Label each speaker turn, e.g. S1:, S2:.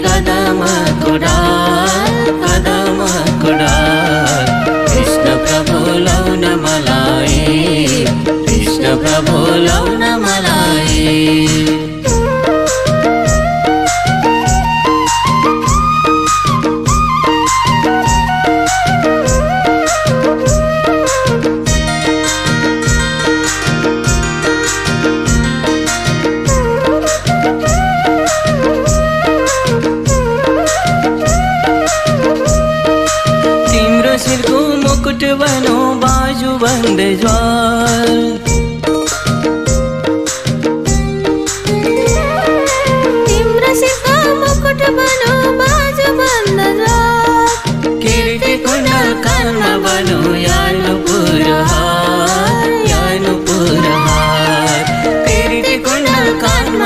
S1: कदम कुडाल कृष्ण प्रभु लाउन मलाई, कृष्ण प्रभु लाउन मलाई। मुकुट बनो बाजू बंद ज्वाल,